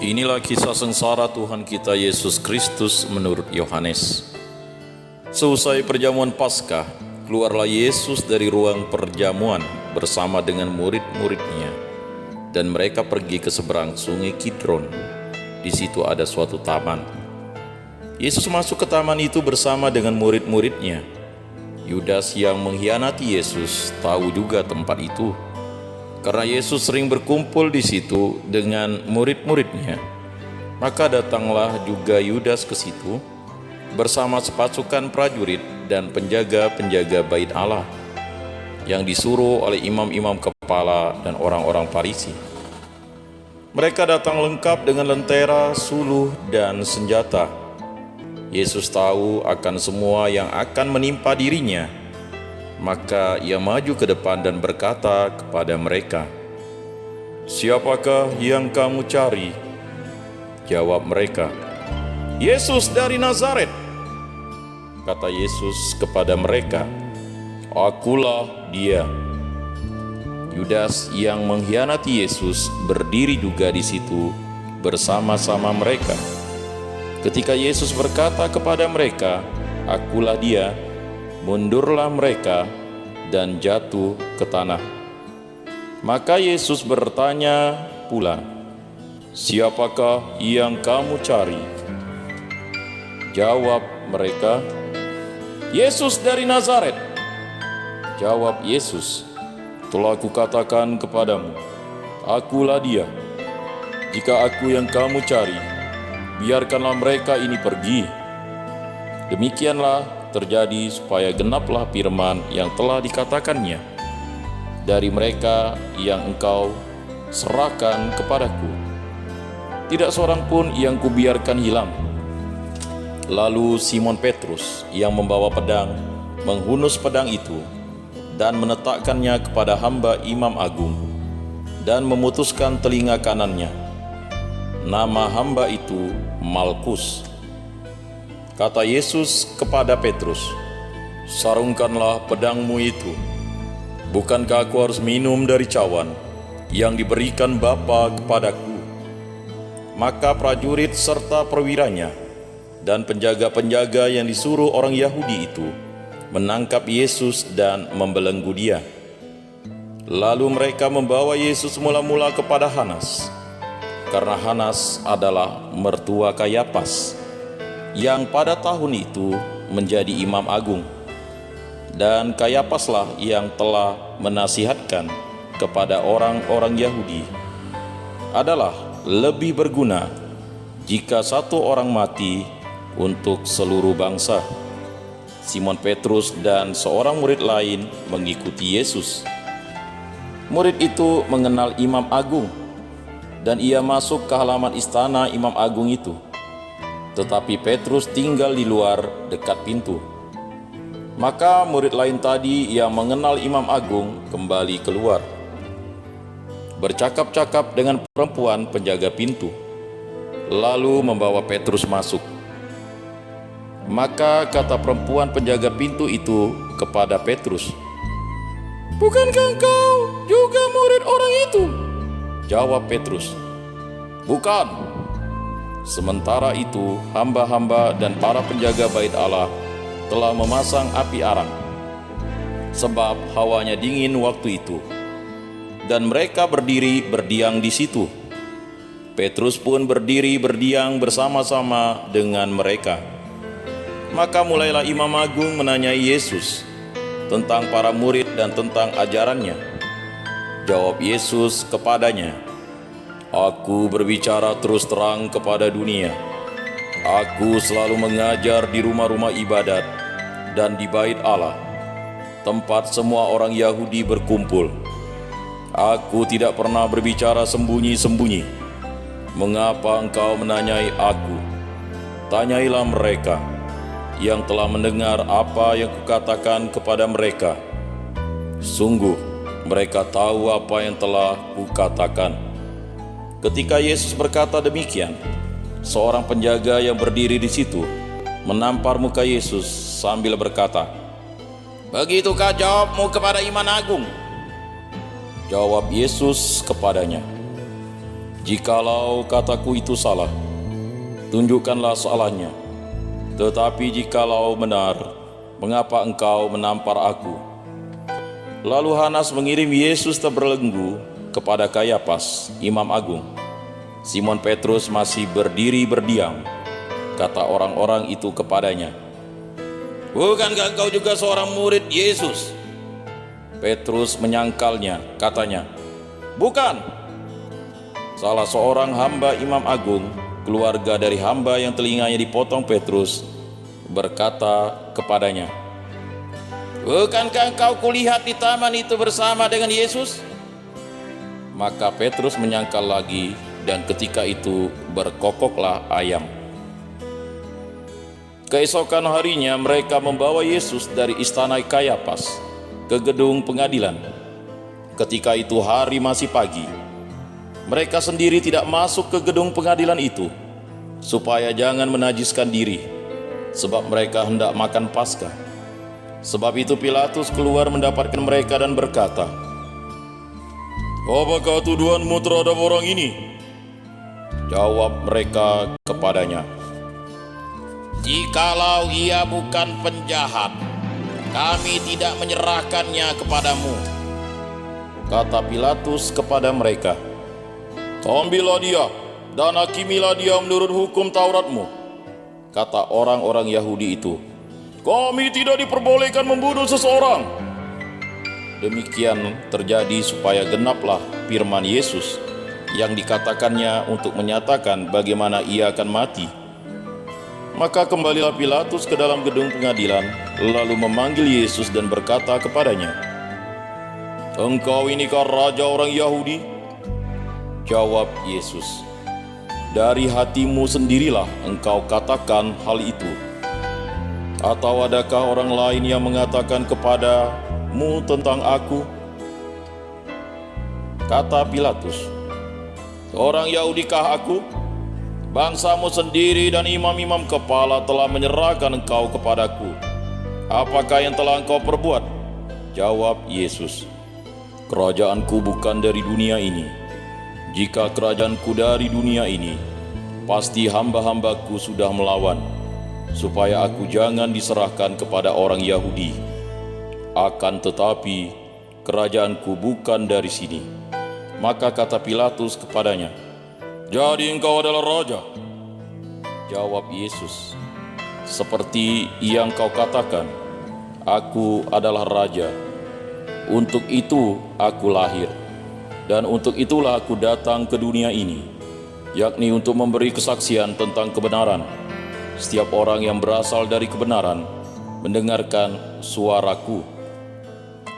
Inilah kisah sengsara Tuhan kita Yesus Kristus menurut Yohanes. Seusai perjamuan Paskah, keluarlah Yesus dari ruang perjamuan bersama dengan murid-muridnya, dan mereka pergi ke seberang sungai Kidron. Di situ ada suatu taman. Yesus masuk ke taman itu bersama dengan murid-muridnya. Yudas yang mengkhianati Yesus tahu juga tempat itu, karena Yesus sering berkumpul di situ dengan murid-muridnya. Maka datanglah juga Yudas ke situ bersama sepasukan prajurit dan penjaga-penjaga bait Allah yang disuruh oleh imam-imam kepala dan orang-orang Farisi. Mereka datang lengkap dengan lentera, suluh, dan senjata. Yesus tahu akan semua yang akan menimpa dirinya. Maka ia maju ke depan dan berkata kepada mereka, "Siapakah yang kamu cari?" Jawab mereka, "Yesus dari Nazaret." Kata Yesus kepada mereka, "Akulah dia." Yudas yang mengkhianati Yesus berdiri juga di situ bersama-sama mereka. Ketika Yesus berkata kepada mereka, "Akulah dia," mundurlah mereka dan jatuh ke tanah. Maka Yesus bertanya pula, "Siapakah yang kamu cari?" Jawab mereka, "Yesus dari Nazaret." Jawab Yesus, "Telah kukatakan kepadamu, akulah dia. Jika aku yang kamu cari, biarkanlah mereka ini pergi." Demikianlah terjadi supaya genaplah firman yang telah dikatakannya, "Dari mereka yang engkau serahkan kepadaku, tidak seorang pun yang kubiarkan hilang." Lalu Simon Petrus yang membawa pedang menghunus pedang itu dan meletakkannya kepada hamba imam agung dan memutuskan telinga kanannya. Nama hamba itu Malkus. Kata Yesus kepada Petrus, "Sarungkanlah pedangmu itu. Bukankah aku harus minum dari cawan yang diberikan Bapa kepadaku?" Maka prajurit serta perwiranya dan penjaga-penjaga yang disuruh orang Yahudi itu menangkap Yesus dan membelenggu dia. Lalu mereka membawa Yesus mula-mula kepada Hanas, karena Hanas adalah mertua Kayafas, yang pada tahun itu menjadi imam agung. Dan Kayafaslah yang telah menasihatkan kepada orang-orang Yahudi, adalah lebih berguna jika satu orang mati untuk seluruh bangsa. Simon Petrus dan seorang murid lain mengikuti Yesus. Murid itu mengenal imam agung, dan ia masuk ke halaman istana imam agung itu. Tetapi Petrus tinggal di luar dekat pintu. Maka murid lain tadi yang mengenal imam agung kembali keluar, bercakap-cakap dengan perempuan penjaga pintu, lalu membawa Petrus masuk. Maka kata perempuan penjaga pintu itu kepada Petrus, "Bukankah engkau juga murid orang itu?" Jawab Petrus, "Bukan." Sementara itu, hamba-hamba dan para penjaga bait Allah telah memasang api arang, sebab hawanya dingin waktu itu, dan mereka berdiri berdiam di situ. Petrus pun berdiri berdiam bersama-sama dengan mereka. Maka mulailah imam agung menanyai Yesus tentang para murid dan tentang ajarannya. Jawab Yesus kepadanya, "Aku berbicara terus terang kepada dunia. Aku selalu mengajar di rumah-rumah ibadat dan di bait Allah, tempat semua orang Yahudi berkumpul. Aku tidak pernah berbicara sembunyi-sembunyi. Mengapa engkau menanyai aku? Tanyailah mereka yang telah mendengar apa yang kukatakan kepada mereka. Sungguh, mereka tahu apa yang telah kukatakan." Ketika Yesus berkata demikian, seorang penjaga yang berdiri di situ menampar muka Yesus sambil berkata, "Begitukah jawabmu kepada imam agung?" Jawab Yesus kepadanya, Jikalau kataku itu salah, tunjukkanlah salahnya. Tetapi jikalau benar, mengapa engkau menampar aku?" Lalu Hanas mengirim Yesus terbelenggu kepada Kayafas, imam agung. Simon Petrus masih berdiri berdiam. Kata orang-orang itu kepadanya, "Bukankah engkau juga seorang murid Yesus?" Petrus menyangkalnya, katanya, "Bukan." Salah seorang hamba imam agung, keluarga dari hamba yang telinganya dipotong Petrus, berkata kepadanya, "Bukankah engkau kulihat di taman itu bersama dengan Yesus?" Maka Petrus menyangkal lagi, dan ketika itu berkokoklah ayam. Keesokan harinya mereka membawa Yesus dari istana Kayafas ke gedung pengadilan. Ketika itu hari masih pagi. Mereka sendiri tidak masuk ke gedung pengadilan itu, supaya jangan menajiskan diri, sebab mereka hendak makan Paskah. Sebab itu Pilatus keluar mendapatkan mereka dan berkata, "Apakah tuduhanmu terhadap orang ini?" Jawab mereka kepadanya, "Jikalau ia bukan penjahat, kami tidak menyerahkannya kepadamu." Kata Pilatus kepada mereka, "Ambillah dia dan hakimilah dia menurut hukum Tauratmu." Kata orang-orang Yahudi itu, "Kami tidak diperbolehkan membunuh seseorang." Demikian terjadi supaya genaplah firman Yesus yang dikatakannya untuk menyatakan bagaimana ia akan mati. Maka kembalilah Pilatus ke dalam gedung pengadilan, lalu memanggil Yesus dan berkata kepadanya, "Engkau inikah raja orang Yahudi?" Jawab Yesus, "Dari hatimu sendirilah engkau katakan hal itu. Atau adakah orang lain yang mengatakan kepadamu tentang aku?" Kata Pilatus, "Orang Yahudikah aku? Bangsamu sendiri dan imam-imam kepala telah menyerahkan engkau kepadaku. Apakah yang telah engkau perbuat?" Jawab Yesus, "Kerajaanku bukan dari dunia ini. Jika kerajaanku dari dunia ini, pasti hamba-hambaku sudah melawan, supaya aku jangan diserahkan kepada orang Yahudi. Akan tetapi, kerajaanku bukan dari sini." Maka kata Pilatus kepadanya, "Jadi engkau adalah raja?" Jawab Yesus, "Seperti yang kau katakan, aku adalah raja. Untuk itu aku lahir, dan untuk itulah aku datang ke dunia ini, yakni untuk memberi kesaksian tentang kebenaran. Setiap orang yang berasal dari kebenaran mendengarkan suaraku."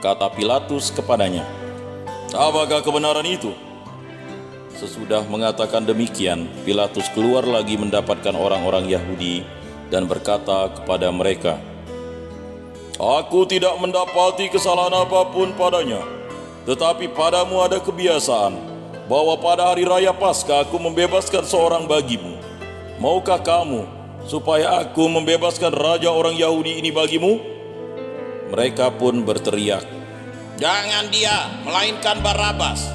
Kata Pilatus kepadanya, "Apakah kebenaran itu?" Sesudah mengatakan demikian, Pilatus keluar lagi mendapatkan orang-orang Yahudi dan berkata kepada mereka, "Aku tidak mendapati kesalahan apapun padanya. Tetapi padamu ada kebiasaan bahwa pada hari raya Paskah aku membebaskan seorang bagimu. Maukah kamu supaya aku membebaskan raja orang Yahudi ini bagimu?" Mereka pun berteriak, "Jangan dia, melainkan Barabas."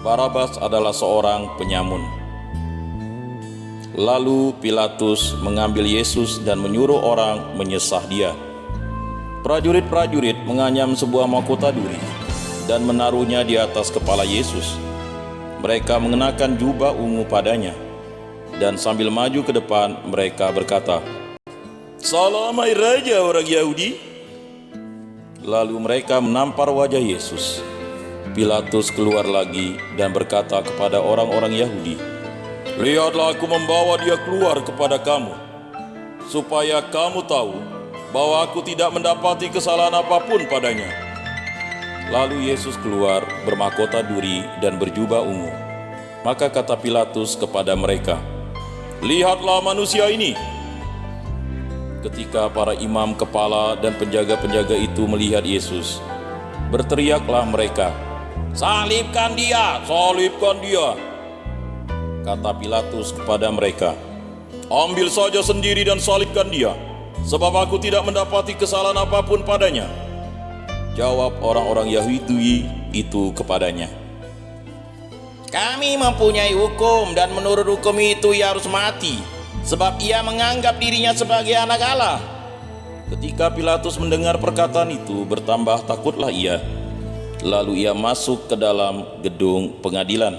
Barabas adalah seorang penyamun. Lalu Pilatus mengambil Yesus dan menyuruh orang menyesah dia. Prajurit-prajurit menganyam sebuah mahkota duri dan menaruhnya di atas kepala Yesus. Mereka mengenakan jubah ungu padanya, dan sambil maju ke depan mereka berkata, "Salam hai Raja orang Yahudi." Lalu mereka menampar wajah Yesus. Pilatus keluar lagi dan berkata kepada orang-orang Yahudi, "Lihatlah aku membawa dia keluar kepada kamu, supaya kamu tahu bahwa aku tidak mendapati kesalahan apapun padanya." Lalu Yesus keluar bermahkota duri dan berjubah ungu. Maka kata Pilatus kepada mereka, "Lihatlah manusia ini." Ketika para imam kepala dan penjaga-penjaga itu melihat Yesus, berteriaklah mereka, "Salibkan dia! Salibkan dia!" Kata Pilatus kepada mereka, "Ambil saja sendiri dan salibkan dia, sebab aku tidak mendapati kesalahan apapun padanya." Jawab orang-orang Yahudi itu kepadanya, Kami mempunyai hukum dan menurut hukum itu ia harus mati, sebab ia menganggap dirinya sebagai anak Allah. Ketika Pilatus mendengar perkataan itu, bertambah takutlah ia. Lalu ia masuk ke dalam gedung pengadilan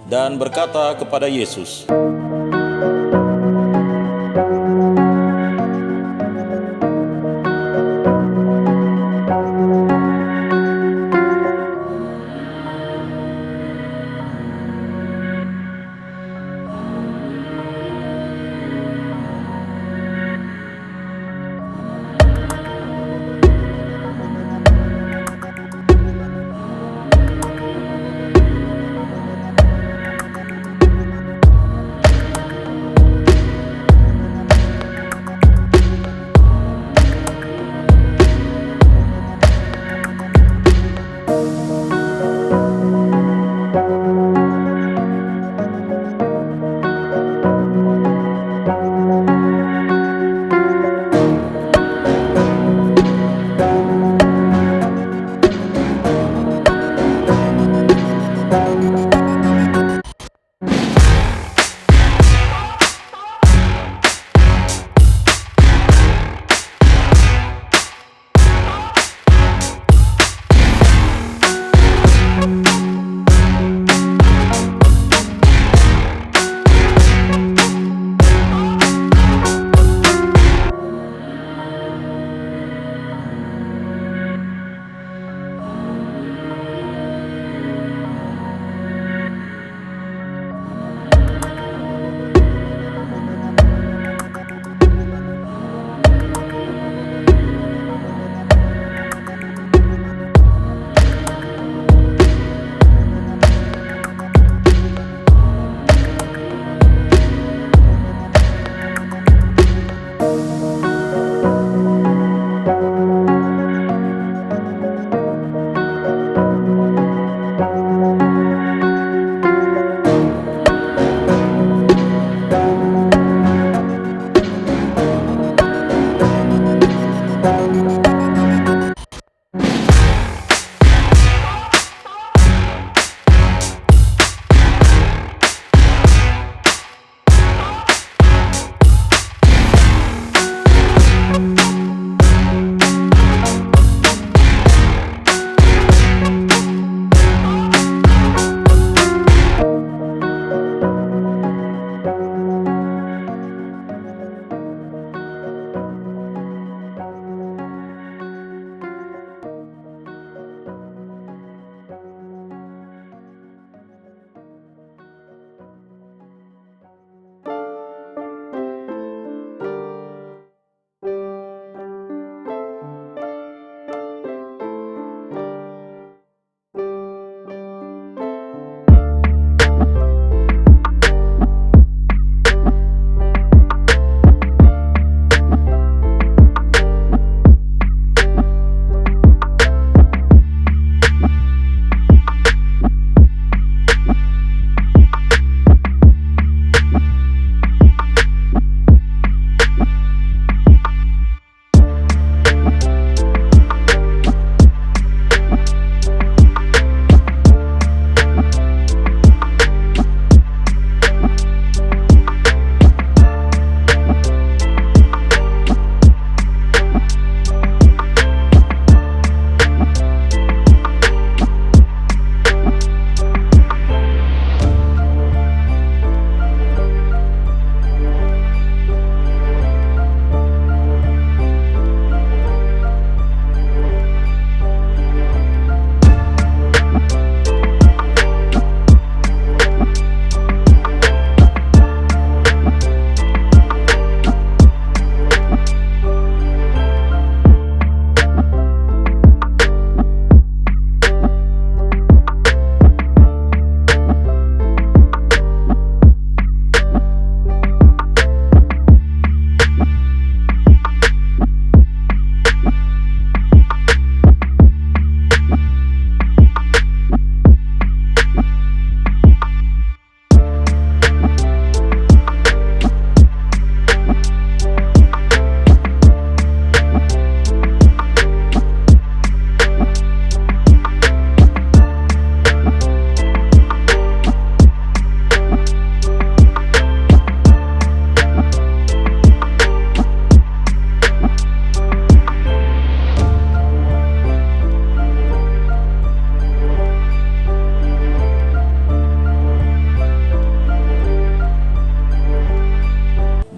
dan berkata kepada Yesus,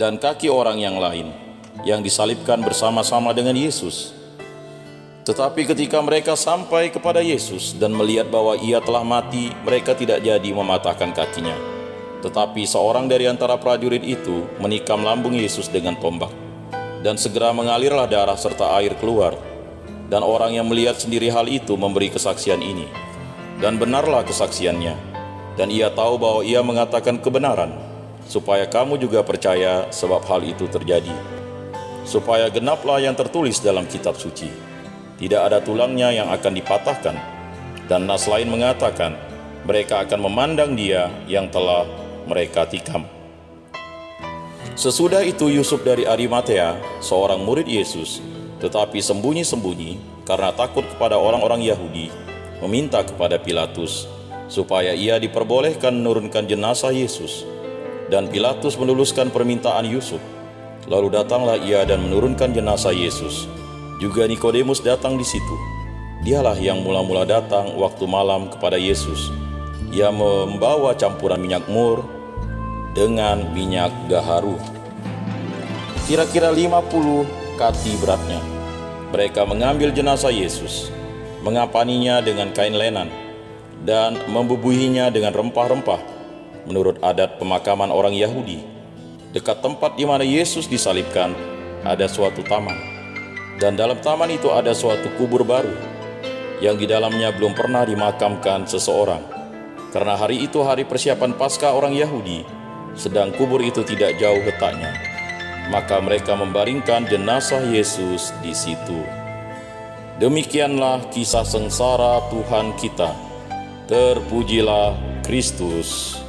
dan kaki orang yang lain yang disalibkan bersama-sama dengan Yesus. Tetapi ketika mereka sampai kepada Yesus dan melihat bahwa ia telah mati, mereka tidak jadi mematahkan kakinya. Tetapi seorang dari antara prajurit itu menikam lambung Yesus dengan tombak, dan segera mengalirlah darah serta air keluar. Dan orang yang melihat sendiri hal itu memberi kesaksian ini, dan benarlah kesaksiannya, dan ia tahu bahwa ia mengatakan kebenaran, supaya kamu juga percaya sebab hal itu terjadi. Supaya genaplah yang tertulis dalam kitab suci, tidak ada tulangnya yang akan dipatahkan. Dan nas lain mengatakan, mereka akan memandang dia yang telah mereka tikam. Sesudah itu Yusuf dari Arimatea, seorang murid Yesus, tetapi sembunyi-sembunyi karena takut kepada orang-orang Yahudi, meminta kepada Pilatus supaya ia diperbolehkan menurunkan jenazah Yesus. Dan Pilatus meluluskan permintaan Yusuf. Lalu datanglah ia dan menurunkan jenazah Yesus. Juga Nikodemus datang di situ. Dialah yang mula-mula datang waktu malam kepada Yesus. Ia membawa campuran minyak mur dengan minyak gaharu, kira-kira 50 kati beratnya. Mereka mengambil jenazah Yesus, mengapaninya dengan kain lenan, dan membubuhinya dengan rempah-rempah, menurut adat pemakaman orang Yahudi. Dekat tempat di mana Yesus disalibkan, ada suatu taman. Dan dalam taman itu ada suatu kubur baru, yang di dalamnya belum pernah dimakamkan seseorang. Karena hari itu hari persiapan Paskah orang Yahudi, sedang kubur itu tidak jauh letaknya. Maka mereka membaringkan jenazah Yesus di situ. Demikianlah kisah sengsara Tuhan kita. Terpujilah Kristus.